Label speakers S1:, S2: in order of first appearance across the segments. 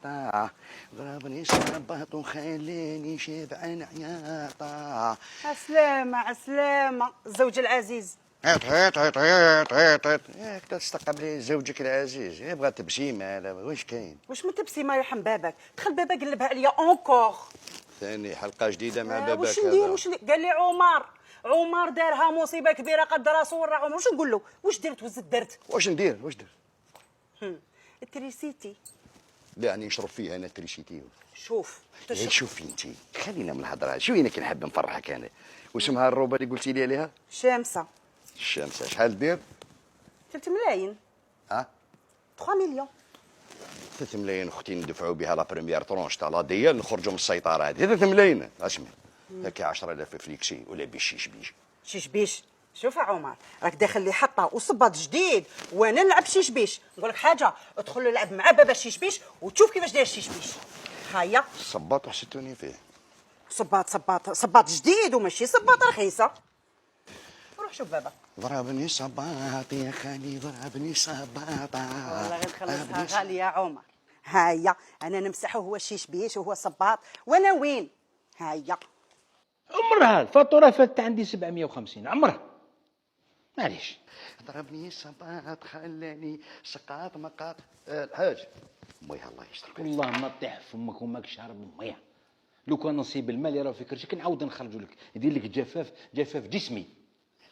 S1: عياطة، ضربني صباط وخلاني شبعان عياطة.
S2: عسلامة عسلامة الزوج العزيز.
S1: هات ياك تستقبلي زوجك العزيز، يبغى تبسيمة هذا واش كاين؟
S2: واش من تبسيمة يرحم باباك؟ دخل بابا قلبها عليا اونكور.
S1: ثاني حلقة جديدة مع باباك.
S2: واش ندير قال لي عمر دارها مصيبة كبيرة قد راسو ورا عمر. واش نقول له؟ واش درت درت؟
S1: واش ندير؟
S2: التريسيتي.
S1: لا يعني نشرب فيها انا تريسيتي.
S2: شوف
S1: شوفي انت خلينا من الهضره، شوفي انا كي نحب نفرحك انا. واسمها الروبه اللي قلتي لي عليها؟
S2: شامسة.
S1: الشامسه شحال دير؟
S2: 3 ملايين. 3 مليون.
S1: 3 ملايين اختي ندفعوا بها لا بريمير طرونش تاع لا ديال نخرجوا من السيطره هذه. 3 ملايين اسمع هكا 10,000 فليكسي ولا بشيش بيش.
S2: شيش بيش. شوف يا عمر راك داخل لي حطه وصباط جديد وانا نلعب شيش بيش. نقول لك حاجه، ادخل العب مع بابا شيش بيش وتشوف كيفاش داير شيش بيش. هيا
S1: الصباط حسيتوني فيه.
S2: صباط جديد وماشي صباط رخيصه. روح شوف بابا.
S1: ضربني صباط يا خالي ضربني صباط.
S2: والله غير خلصها غاليه يا عمر. هيا انا نمسحه هو شيش بيش وهو صباط وانا وين. هيا
S3: عمرها الفاتوره فاتت عندي 750 عمرها. معليش.
S1: ضربني صباط خلاني سقاط مقاط. الحاج مية الله يسترك.
S3: والله ما طيح فمك وماك شارب ميه. لو كان نصيب المال يراه في كرشك نعاود نخرجوا لك ندير لك جفاف جسمي.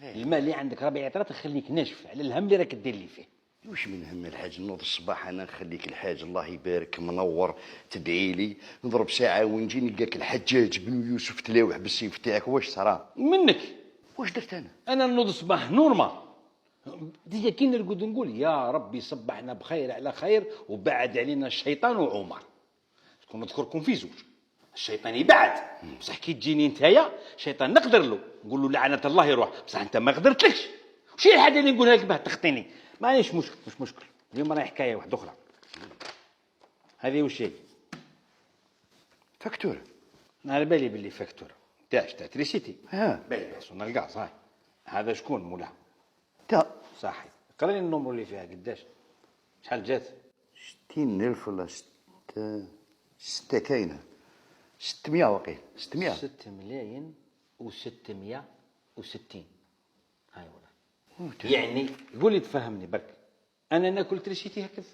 S3: المال اللي عندك ربيع عطرات نخليك ناشف على الهم اللي راك دير لي فيه.
S1: واش من هم الحاج نوض الصباح انا نخليك الحاج الله يبارك منور تدعي لي نضرب ساعه ونجي نلقاك الحجاج بن يوسف تلاوح بالسيف تاعك. واش صرا
S3: منك؟
S1: واش درت انا؟
S3: انا نوض الصباح نورمال ديجا كي نرقد نقول يا ربي صبحنا بخير على خير وبعد علينا الشيطان وعمر. شكون نذكركم في زوج الشيطان يبعد بصح كي تجيني نتايا الشيطان نقدر له نقول له لعنه الله يروح بصح انت ما قدرتلكش. وشي الحاجه اللي نقولها لك باه تخطيني مانيش مشكل. مش مشكل اليوم راهي حكايه واحده اخرى. هذه وش هي؟
S1: فاكتوره.
S3: انا على بالي باللي فاكتوره تاع تريسيتي.
S1: بالي
S3: صون الغاز. هاي هذا شكون مولاها؟
S1: تا
S3: صحي. قرا لي النمر اللي فيها قداش شحال جات؟
S1: 60,000 ولا 6 كاينه 600 وقيل 600.
S3: 6 ملايين و660. هاي ولا يعني قول لي تفهمني برك انا ناكل تريسيتي هكذا.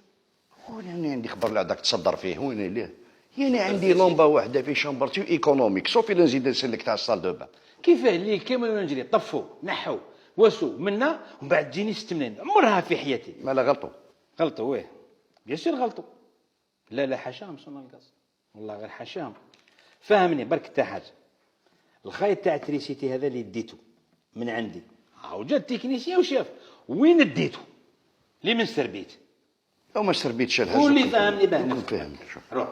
S1: وانا عندي خبر اللي عندك تصدر فيه وين ليه؟ يعني عندي لومبا واحده في شامبرتي ايكونوميك صوفي لا نزيد نسلك تاع الصال دو بان.
S3: كيفاه اللي كامل نجري طفوا نحوا واسوا منا ومن بعد تجيني 6 ملايين عمرها في حياتي.
S1: مالا غلطوا
S3: ويه بيان سور غلطوا. لا حاشاهم صنع الغاز والله غير حاشاهم. فهمني برك تا حاجه الخيط تاع تريسيتي هذا اللي ديته من عندي هاو جا التكنيسيان وشاف وين ديته لي من سربيت.
S1: لو ما سربيتش الحاجه
S3: قولي فهمني باه
S1: نفهم.
S3: روح.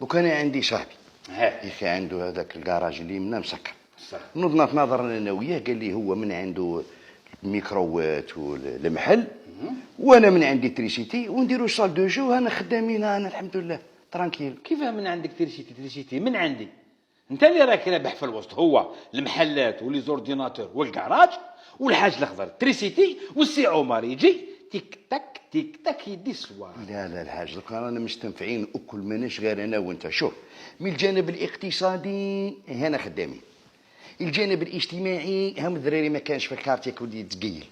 S1: دوك انا عندي صاحبي
S3: يا
S1: اخي عنده هذاك الكراج اللي يمنا مسكر. نضنا نظرنا انا وياه قال لي هو من عنده الميكرووات والمحل وانا من عندي تريسيتي ونديروا صال دو جو. انا خدامين انا الحمد لله ترانكيل.
S3: كيفاه من عندك تريسيتي من عندي؟ انت اللي راك رابح في الوسط. هو المحلات ولي زورديناتور والكراج والحاج الاخضر تريسيتي والسي عمر يجي تيك تاك يدي السوار.
S1: لا الحاج دوك رانا مستنفعين اكل ماناش غير انا وانت. شوف من الجانب الاقتصادي هنا خدامين، الجانب الاجتماعي هم الدراري ما كانش في الكارتي كودي تقيل،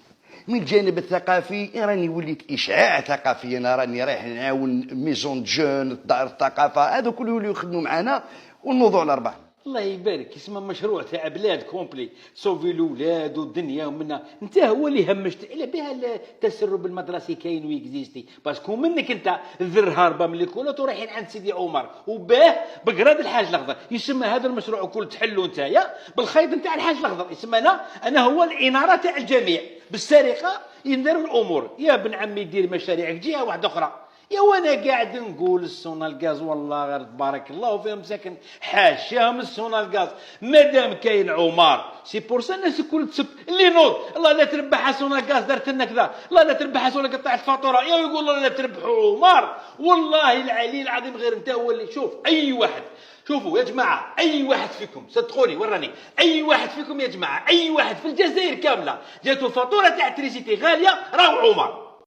S1: من الجانب الثقافي راني وليت اشعاع ثقافي. انا راني رايح نعاون ميزون جون دار الثقافه هذو كل يوليو يخدموا معنا ونوضوا على ربعنا.
S3: الله يبارك يسمى مشروع تاع بلاد كومبلي صوفي الاولاد والدنيا ومنا. انت هو اللي همشت على بها التسرب المدرسي كاين ويكزيستي باسكو منك انت الذر هاربه من الكولات ورايحين عند سيدي عمر وباه بقراد الحاج الاخضر. يسمى هذا المشروع كل تحلو نتايا بالخيط نتاع الحاج الاخضر. يسمى انا هو الاناره تاع الجميع بالسرقه يندروا الامور. يا ابن عمي دير مشاريعك جهه واحده اخرى. يا وانا قاعد نقول السونا الغاز والله غير تبارك الله وفيهم ساكن حاشاهم السونا الغاز مادام كاين عمر سي بور سا الناس الكل تسب اللي نوض الله لا تربح سونا الغاز دارت لنا كذا الله لا تربح سونا قطعت الفاتوره يا يقول الله لا تربحوا عمر. والله العلي العظيم غير انت هو اللي شوف اي واحد. شوفوا يا جماعه اي واحد فيكم صدقوني وراني اي واحد فيكم يا جماعه اي واحد في الجزائر كامله جاتو فاتوره تاع تريسيتي غاليه راهو عمر.